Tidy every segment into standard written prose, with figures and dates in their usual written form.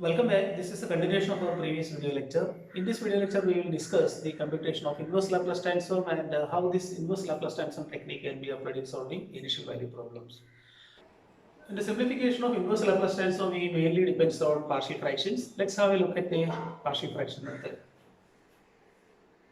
Welcome back. This is a continuation of our previous video lecture. In this video lecture, we will discuss the computation of inverse Laplace transform and how this inverse Laplace transform technique can be applied in solving initial value problems. In the simplification of inverse Laplace transform, we mainly depends on partial fractions. Let's have a look at the partial fraction method.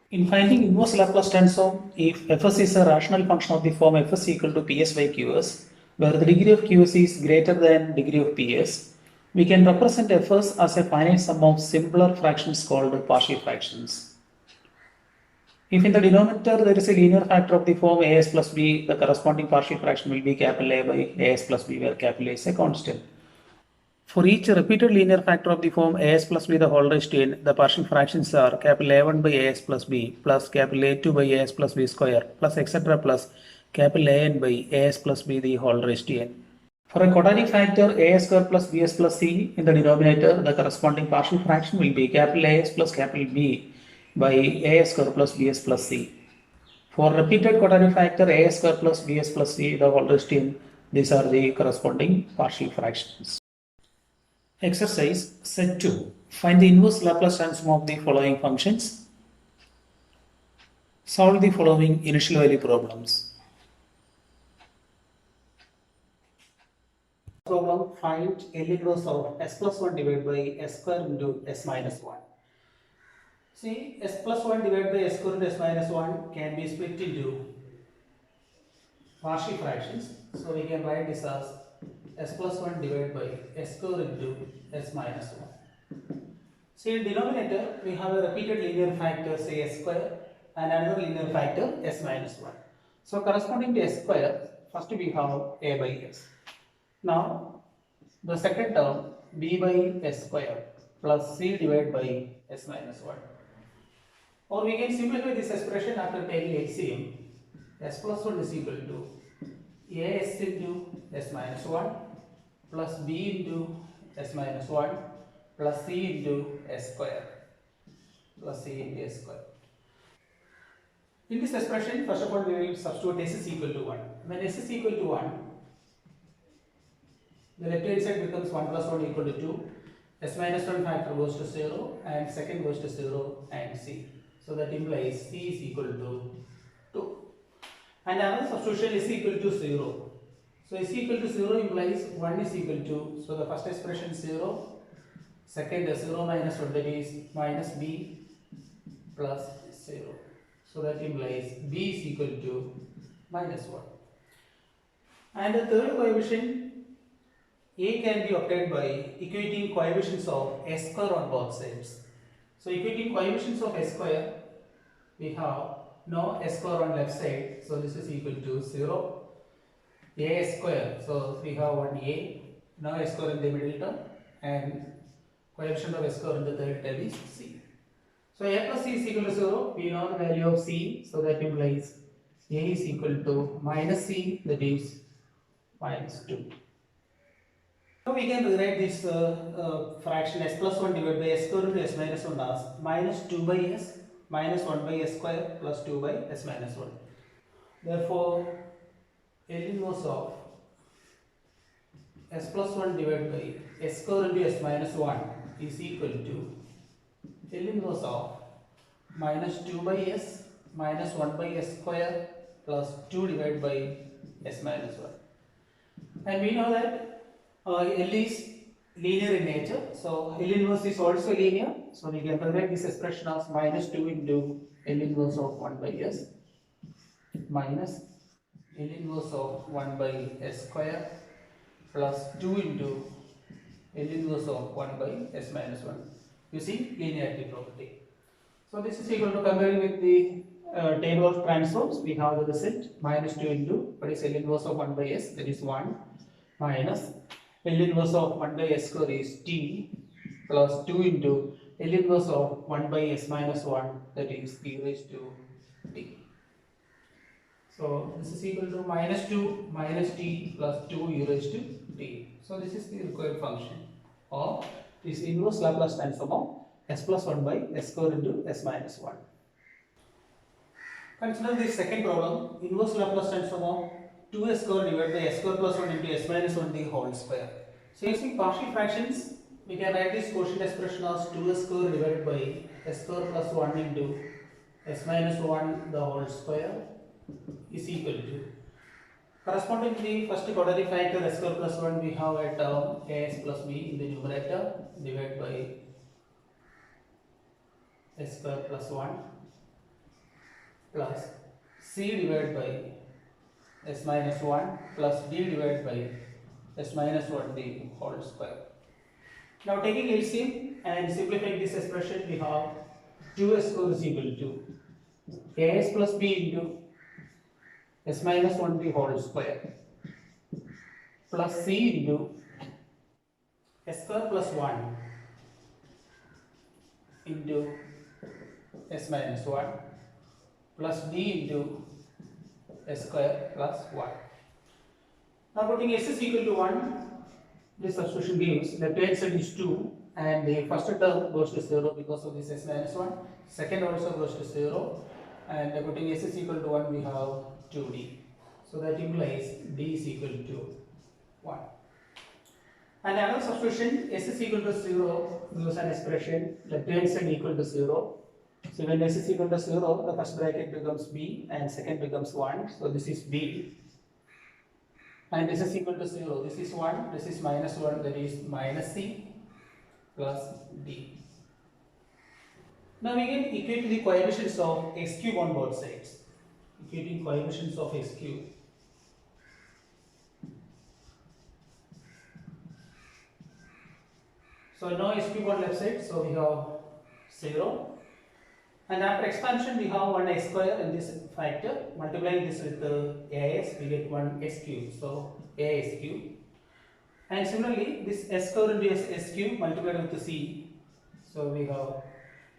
In finding inverse Laplace transform, if fs is a rational function of the form fs equal to ps by qs, where the degree of qs is greater than degree of ps, we can represent fs as a finite sum of simpler fractions called partial fractions. If in the denominator there is a linear factor of the form as plus b, the corresponding partial fraction will be capital A by as plus b, where capital A is a constant. For each repeated linear factor of the form as plus b the whole raised to n, the partial fractions are capital A1 by as plus b plus capital A2 by as plus b square plus etc. plus capital An by as plus b the whole raised to n. For a quadratic factor a square plus bs plus c in the denominator, the corresponding partial fraction will be capital As plus capital B by a square plus bs plus c. For repeated quadratic factor a square plus bs plus c the whole raised to n, these are the corresponding partial fractions. Exercise set 2. Find the inverse Laplace transform of the following functions. Solve the following initial value problems. Problem: find L inverse of s plus 1 divided by s square into s minus 1. See, s plus 1 divided by s square into s minus 1 can be split into partial fractions. So we can write this as s plus 1 divided by s square into s minus 1. See, in denominator we have a repeated linear factor, say s square, and another linear factor s minus 1. So corresponding to s square, first we have a by s. Now the second term b by s square plus c divided by s minus 1. Or we can simplify this expression after taking LCM. S plus 1 is equal to as into s minus 1 plus b into s minus 1 plus c into s square plus c into s square. In this expression, first of all, we will substitute s is equal to 1. When s is equal to 1, the left hand side becomes 1 plus 1 equal to 2. S minus 1 factor goes to 0 and second goes to 0 and c. So that implies c is equal to 2. And another substitution is equal to 0. So is equal to 0 implies 1 is equal to, so the first expression 0, second 0 minus 1, that is minus b plus 0. So that implies b is equal to minus 1. And the third coefficient a can be obtained by equating coefficients of s square on both sides. So equating coefficients of s square, we have no s square on left side, so this is equal to 0. A square, so we have one a, now s square in the middle term, and coefficient of s square in the third term is c. So a plus c is equal to 0, we know the value of c, so that implies a is equal to minus c, that is minus 2. Now we can rewrite this fraction s plus 1 divided by s square into s minus 1 as minus 2 by s minus 1 by s square plus 2 by s minus 1. Therefore, L inverse of s plus 1 divided by s square into s minus 1 is equal to L inverse of minus 2 by s minus 1 by s square plus 2 divided by s minus 1. And we know that L is linear in nature, so L inverse is also linear, so we can rewrite this expression as minus 2 into L inverse of 1 by s minus L inverse of 1 by s square plus 2 into L inverse of 1 by s minus 1 using linearity property. So this is equal to, comparing with the table of transforms, we have the result minus 2 into what is L inverse of 1 by s, that is 1, minus L inverse of 1 by s square is t, plus 2 into L inverse of 1 by s minus 1, that is e raised to t. So this is equal to minus 2 minus t plus 2 e raised to t. So this is the required function of this inverse Laplace transform of s plus 1 by s square into s minus 1. Consider the second problem, inverse Laplace transform of 2s square divided by s square plus 1 into s minus 1 the whole square. So using partial fractions, We can write this quotient expression as 2s square divided by s square plus 1 into s minus 1 the whole square is equal to, corresponding to the first quadratic factor s square plus 1, we have a term as plus b in the numerator divided by s square plus 1 plus c divided by s minus 1 plus d divided by s minus 1 the whole square. Now taking LCM and simplifying this expression, we have 2s square is equal to as plus b into s minus 1 the whole square plus c into s square plus 1 into s minus 1 plus d into s square plus 1. Now putting s is equal to 1, this substitution gives left hand side is 2 and the first term goes to 0 because of this s minus 1, second also goes to 0, and putting s is equal to 1 we have 2d. So that implies d is equal to 1. And another substitution, s is equal to 0 gives an expression left hand side equal to 0. So when s is equal to 0, the first bracket becomes b and second becomes 1. So this is b. And this is equal to 0. This is 1, this is minus 1, that is minus c plus d. Now we can equate the coefficients of x cube on both sides. Equating coefficients of x cube. So now x cube on left side, so we have 0. And after expansion, we have 1 x square in this factor. Multiplying this with as, we get 1 x cube. So as cube. And similarly, this s square into s cube multiplied with the c. So we have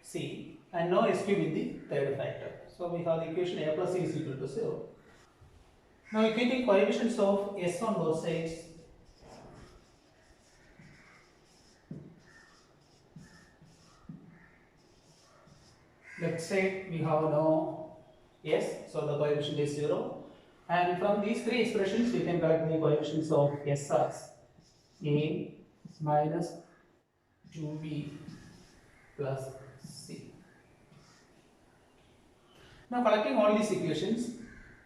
c. And now s cube in the third factor. So we have the equation a plus c is equal to 0. Now equating coefficients of s on both sides. Left side we have no s, so the coefficient is 0. And from these three expressions, we can calculate the coefficients of s as a minus 2b plus c. Now collecting all these equations,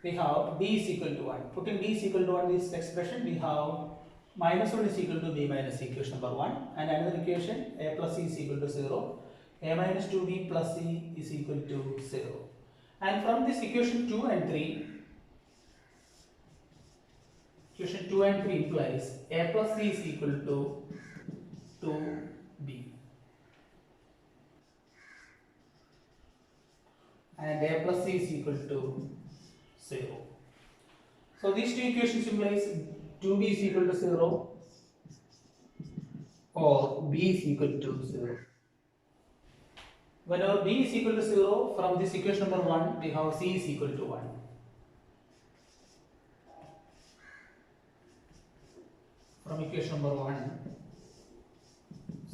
we have d is equal to 1. Putting d is equal to 1 this expression, we have minus 1 is equal to b minus c, equation number 1, and another equation a plus c is equal to 0. A minus 2b plus c is equal to 0. And from this equation 2 and 3, equation 2 and 3 implies a plus c is equal to 2b. And a plus c is equal to 0. So these two equations implies 2b is equal to 0 or b is equal to 0. Whenever b is equal to 0, from this equation number 1, we have c is equal to 1. From equation number 1,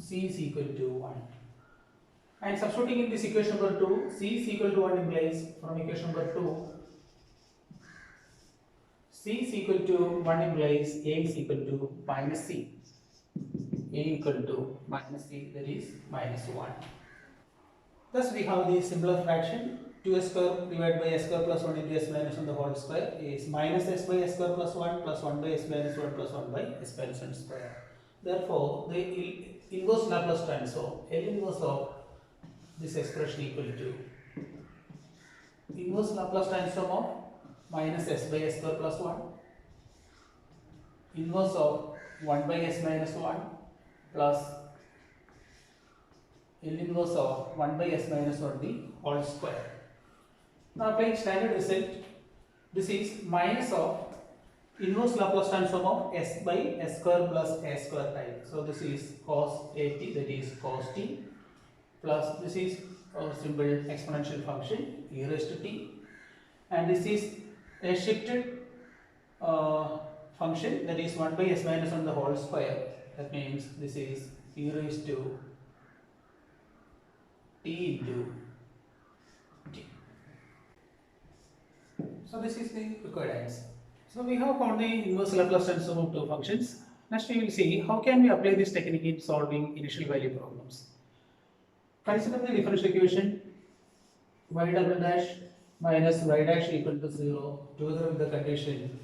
c is equal to 1. And substituting in this equation number 2, c is equal to 1 implies from equation number 2, c is equal to 1 implies a is equal to minus c. A equal to minus c, that is minus 1. Thus we have the simpler fraction 2s square divided by s square plus 1 into s minus 1 the whole square is minus s by s square plus 1 plus 1 by s minus 1 plus 1 by s minus 1 square. Therefore, the inverse Laplace transform, L inverse of this expression equal to inverse Laplace transform of minus s by s square plus 1 inverse of 1 by s minus 1 plus L inverse of 1 by s minus 1 the whole square. Now applying standard result, this is minus of inverse Laplace transform of s by s square plus a square type. So this is cos at, that is cos t, plus this is our simple exponential function e raised to t, and this is a shifted function, that is 1 by s minus 1 the whole square. That means this is e raised to t into t. So this is the required answer. So we have found the inverse Laplace transform of two functions. Next we will see how can we apply this technique in solving initial value problems. Consider the differential equation y double dash minus y dash equal to 0 together with the condition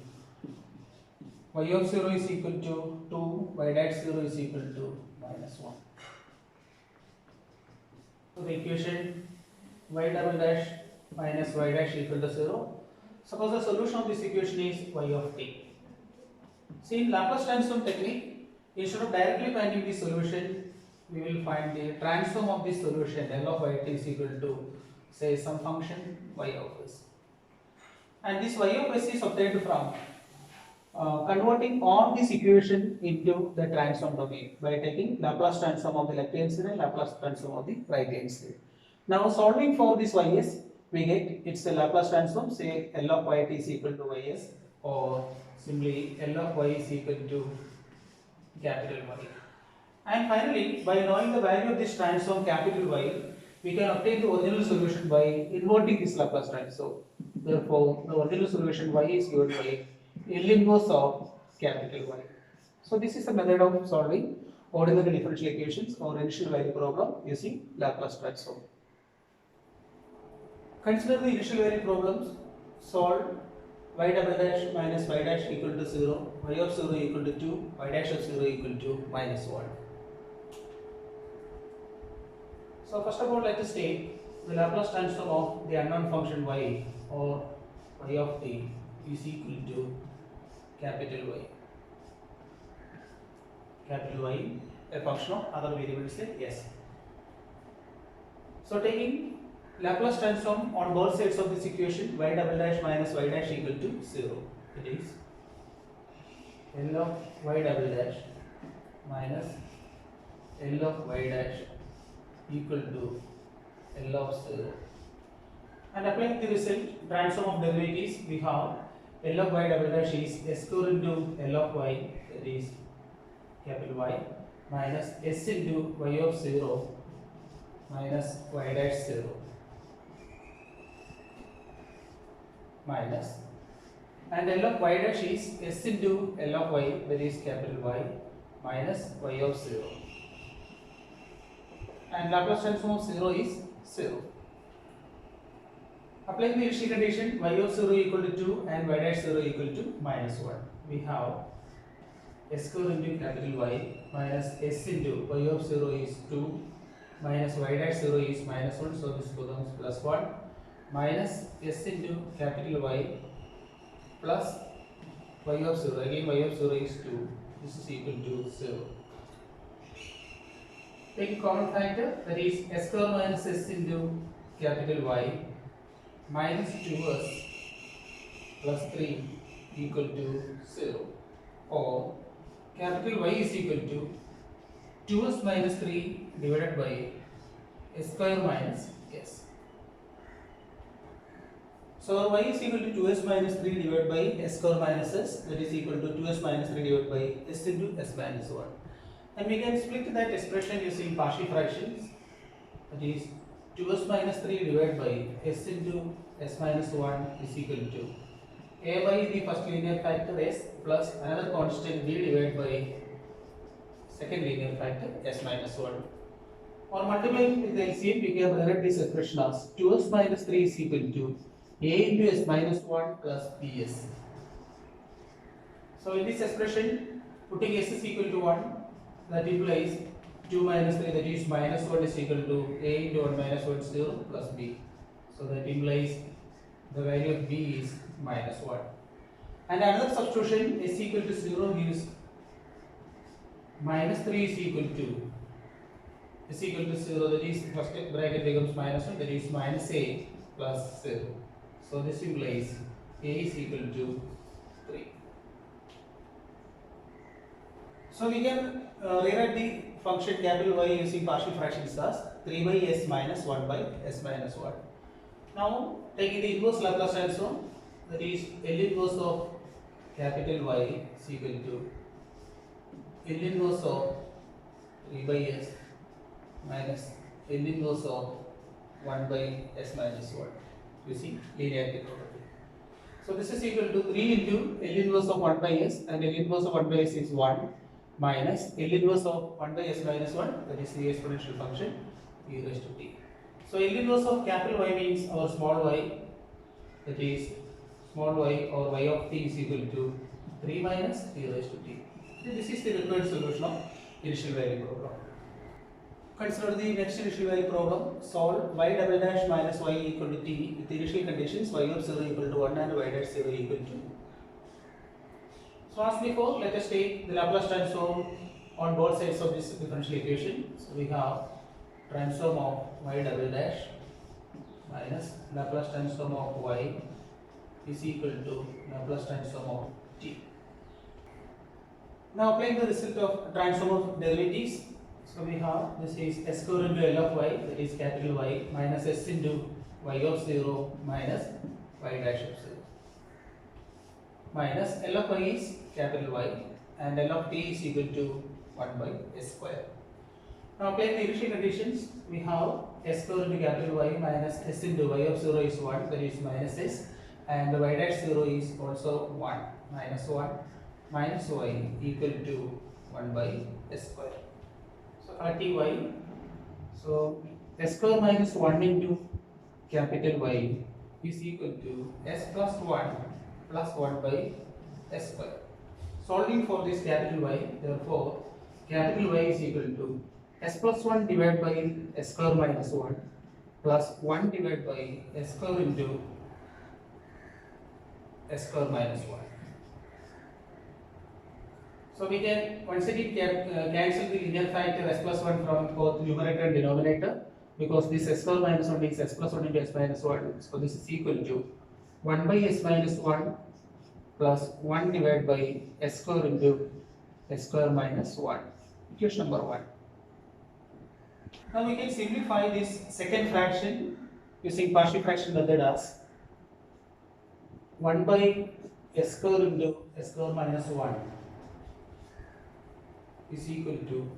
y of 0 is equal to 2, y dash 0 is equal to minus 1. So the equation y double dash minus y dash equal to 0. Suppose the solution of this equation is y of t. See, in Laplace transform technique, instead of directly finding the solution, we will find the transform of this solution L of y t is equal to, say, some function y of s. And this y of s is obtained from converting all this equation into the transform domain by taking Laplace transform of the left hand side and Laplace transform of the right hand side. Now solving for this ys, we get it's a Laplace transform, say L of y t is equal to ys, or simply L of y is equal to capital Y. And finally, by knowing the value of this transform capital Y, we can obtain the original solution by inverting this Laplace transform. Therefore, the original solution y is given by L inverse of capital Y. So this is a method of solving ordinary differential equations or initial value problem using Laplace transform. Consider the initial value problems. Solve y double dash minus y dash equal to 0, y of 0 equal to 2, y dash of 0 equal to minus 1. So first of all, let us take the Laplace transform of the unknown function y, or y of t is equal to capital Y. Capital Y, a function of other variables like s. So taking Laplace transform on both sides of this equation, y double dash minus y dash equal to 0. It is L of y double dash minus L of y dash equal to L of 0. And applying the result, transform of derivatives, we have L of y double dash is s square into L of y, that is capital Y, minus s into y of 0 minus y dash 0, minus, and L of y dash is s into L of y, that is capital Y, minus y of 0, and Laplace transform of 0 is 0. Applying the initial condition y of 0 equal to 2 and y dash 0 equal to minus 1, we have s square into capital Y minus s into y of 0 is 2 minus y dash 0 is minus 1, so this becomes plus 1, minus s into capital Y plus y of 0, again y of 0 is 2, this is equal to 0. Take a common factor, that is s square minus s into capital Y minus 2s plus 3 equal to 0, or capital Y is equal to 2s minus 3 divided by s square minus s. So y is equal to 2s minus 3 divided by s square minus s, that is equal to 2s minus 3 divided by s into s minus 1. And we can split that expression using partial fractions, that is 2s minus 3 divided by s into s minus 1 is equal to a by the first linear factor s plus another constant b divided by second linear factor s minus 1. On multiplying with the LCM, we can write this expression as 2s minus 3 is equal to a into s minus 1 plus bs. So in this expression, putting s is equal to 1, that implies 2 minus 3, that is minus 1 is equal to a into 1 minus 1 0 plus b. So that implies the value of b is minus 1. And another substitution, s equal to 0 gives minus 3 is equal to s equal to 0, that is first bracket becomes minus 1, that is minus a plus 0. So this implies a is equal to 3. So we can rewrite the function capital Y using partial fractions as 3 by s minus 1 by s minus 1. Now taking the inverse Laplace transform, that is L inverse of capital Y is equal to L inverse of 3 by s minus L inverse of 1 by s minus 1 using linearity property. So this is equal to 3 into L inverse of 1 by s, and L inverse of 1 by s is 1, minus L inverse of 1 by s minus 1, that is the exponential function e raised to t. So L inverse of capital Y means our small y, that is small y or y of t is equal to 3 minus e raised to t. So this is the required solution of initial value problem. Consider the next initial value problem. Solve y double dash minus y equal to t with initial conditions y of 0 equal to 1 and y dash 0 equal to. So as before, let us take the Laplace transform on both sides of this differential equation. So we have transform of y double dash minus Laplace transform of y is equal to Laplace transform of t. Now applying the result of transform of derivatives. So we have this is s square into L of y, that is capital Y, minus s into y of 0 minus y dash of 0, minus L of y is capital Y and L of t is equal to 1 by s square. Now applying the initial conditions, we have s square into capital Y minus s into y of 0 is 1, that is minus s, and the y dash 0 is also 1, minus 1 minus y equal to 1 by s square. So RTY, so s square minus 1 into capital Y is equal to s plus 1 plus 1 by s square. Solving for this capital Y, therefore capital Y is equal to s plus 1 divided by s square minus 1 plus 1 divided by s square into s square minus 1. So we can once again cancel the linear factor s plus 1 from both numerator and denominator, because this s square minus 1 is s plus 1 into s minus 1. So this is equal to 1 by s minus 1 plus 1 divided by s square into s square minus 1. Equation number 1. Now we can simplify this second fraction using partial fraction method as 1 by s square into s square minus 1 is equal to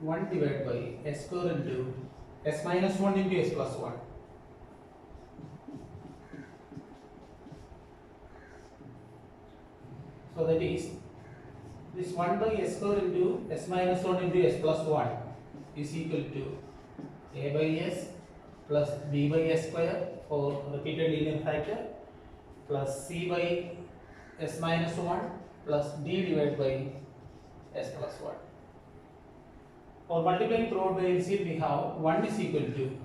1 divided by s square into s minus 1 into s plus 1. So that is this 1 by s square into s minus 1 into s plus 1 is equal to a by s plus b by s square for repeated linear factor plus c by s minus 1 plus d divided by s plus 1. For multiplying throughout by LCM, we have 1 is equal to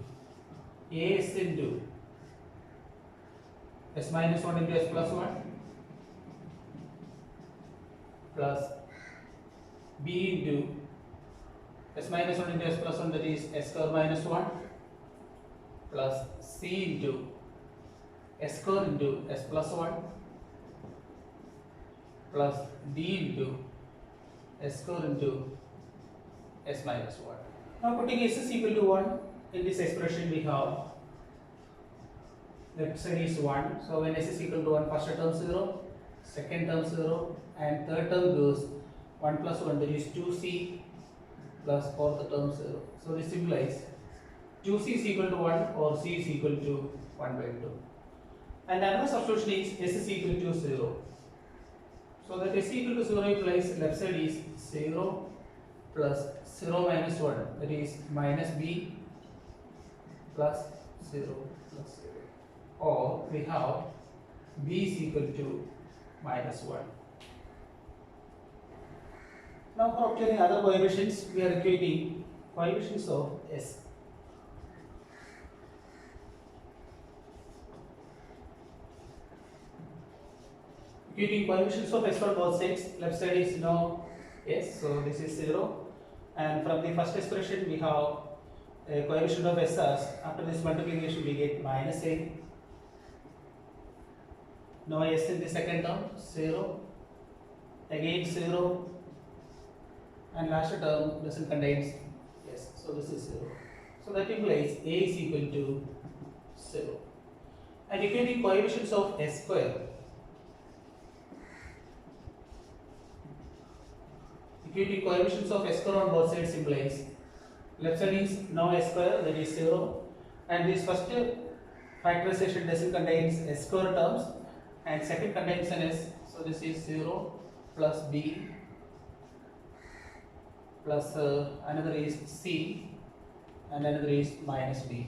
as into s minus 1 into s plus 1 plus b into s minus 1 into s plus 1, that is s square minus 1 plus c into s square into s plus 1 plus d into s square into s minus 1. Now putting s is equal to 1 in this expression, we have left side is 1. So when s is equal to 1, first term 0, second term 0, and third term goes 1 plus 1, that is 2c plus fourth term 0. So this implies 2c is equal to 1 or c is equal to 1 by 2. And another substitution is s is equal to 0. So that s equal to 0 implies left side is 0 plus 0 minus 1, that is minus b plus 0 plus 0. Or we have b is equal to minus 1. Now for obtaining other coefficients, we are equating coefficients of s. Equating coefficients of s on both sides, left side is now s, so this is 0. And from the first expression, we have a coefficient of s as, after this multiplication, we get minus a. Now s in the second term, 0, again 0, and last term doesn't contain s, so this is 0. So that implies a is equal to 0. And equating coefficients of s square, equating coefficients of s square on both sides implies left side is now s square, that is 0, and this first factorization doesn't contain s square terms, and second contains an s, so this is 0, plus b plus another is c and another is minus d.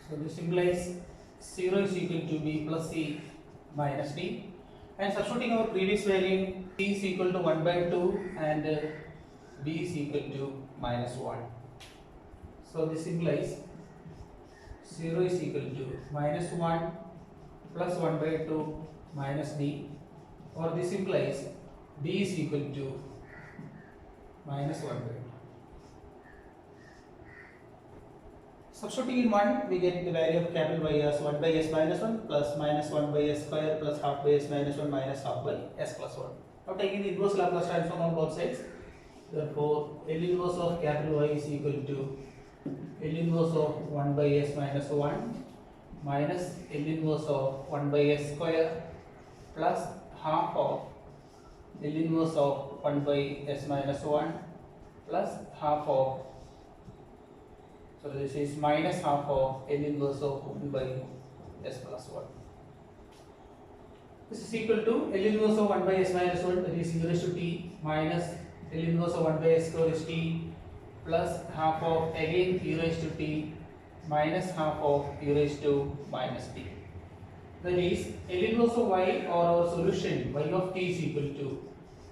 So this implies 0 is equal to b plus c minus d, and substituting our previous value, c is equal to 1 by 2 and b is equal to minus 1. So this implies 0 is equal to minus 1 plus 1 by 2 minus d, or this implies d is equal to minus 1 by 2. Substituting in 1, we get the value of capital Y as 1 by s minus 1 plus minus 1 by s square plus half by s minus 1 minus half by s plus 1. Now taking the inverse Laplace transform on both sides, therefore L inverse of capital Y is equal to L inverse of 1 by s minus 1 minus L inverse of 1 by s square plus half of L inverse of 1 by s minus 1 plus half of, so this is minus half of L inverse of 1 by s plus 1. This is equal to L inverse of 1 by s minus 1, that is e raised to t, minus L inverse of 1 by s square is t, plus half of again e raised to t minus half of e raised to minus t. That is L inverse of y, or our solution y of t is equal to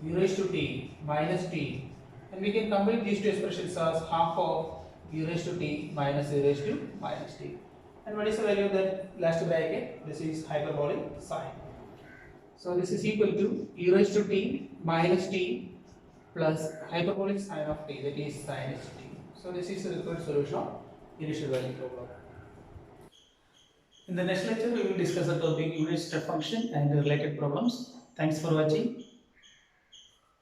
e raised to t minus t, and we can combine these two expressions as half of e raised to t minus e raised to minus t. And what is the value of that last bracket? This is hyperbolic sine. So this is equal to e raised to t minus t plus hyperbolic sine of t, that is sin h t. So this is the required solution of initial value problem. In the next lecture, we will discuss the topic unit step function and related problems. Thanks for watching.